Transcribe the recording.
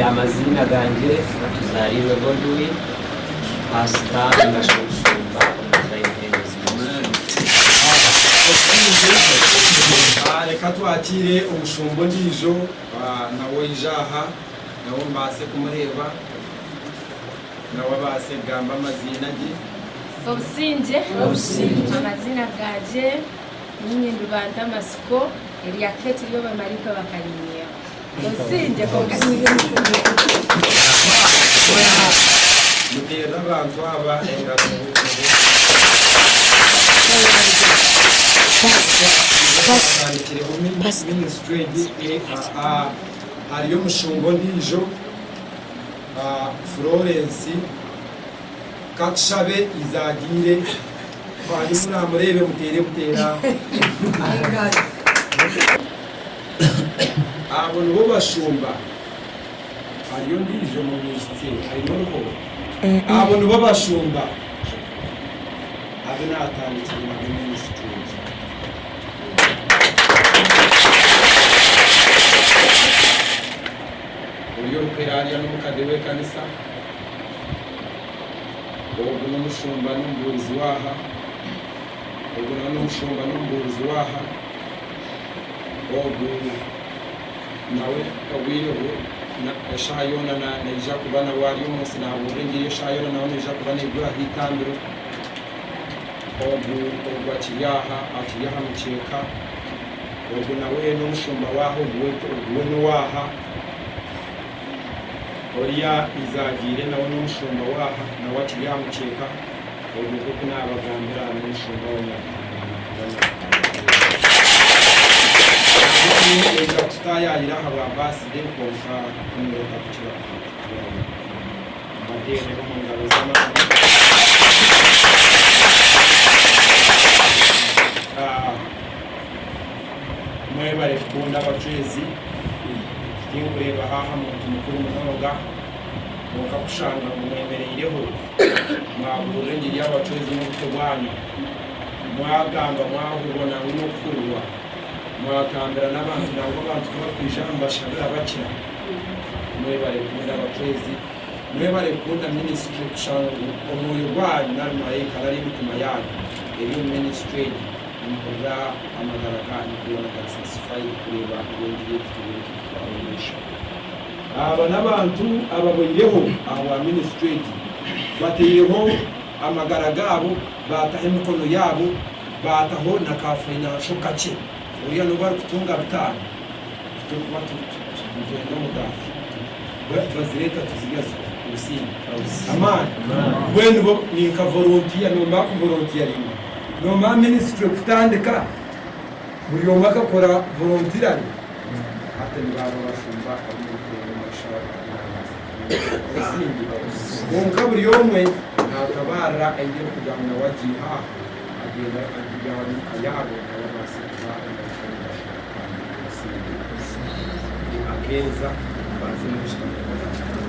amazina ganjye Tuzariwe Godwin Pastor Ngashusumba reka twakire umushumbo ndijo nawe ijaha nawe mbase kumureba nawe base gamba amazina ngi Obusinje amazina gaje Nyindu Rwanda Masiko Elia Keti yo bamarika bakariye Obusinje ko kaniye mutera abantu aba engano ministry hariyo mushumbo ndijo Florence Kakshabe izagire kwari muramurebe mutere mutera abo nibo bashumba hariyo ndijo mu ministry hariyo nuko abo nibo bashumba abo natanditse mu ministry uyo ruperariya n'umukade we kanisa ubu n'umushumba n'umbuzi waha ubu n'umushumba n'umbuzi waha ubu nawe kawiyo na shayona na neja kubana wari umunsi na uburengiye shayona nawe neja kubana ibura hitambiro ubu akiriyaha mukeka ubu nawe n'umushumba waho ubu n'uwaha Oria izagire nawe n'umushumba waha nawe akiriyaha mukeka ubu kuko n'abagambira n'umushumba w'onyaka tutayayira haba baside konka kumureka kucira amadene bo mu ngabo z'amahanga mwebare kunda abacezi kureba haha muntu mukuru munoga muka kushanga mumwemereireho mwaburengeri y'abacuruzi n'ubuto bwanyu mwagamba mwahubona n'ukurwa mwakambira n'abantu nabo abantu kuba kwijambo bashobora bakira mwebare kunda abacuruzi mwebare kunda ministry kushanga umwoyo wanyu n'amarayika ari imitima yanyu eri ministry mukora amagaragani kubona satisfy kureba ibengiriye kitubiri aba n'abantu ababoyireho aba ministry bateyeho amagara gabo batahe mikono yabo bataho na ka financial kake uriya no bari kutunga bitanu tukuba tugenda mudafi bazireta tuzigaza ubusinzi amani bwenu bo ni ka volunteer no mba ku volunteering no ma ministry kutandika buri yomba akakora volunteering ate nibaba bashumba Munka buri yomwe nakabara engero kujamuna wajiha agenda ajyana ayabo n'abasika akeza bazimushaka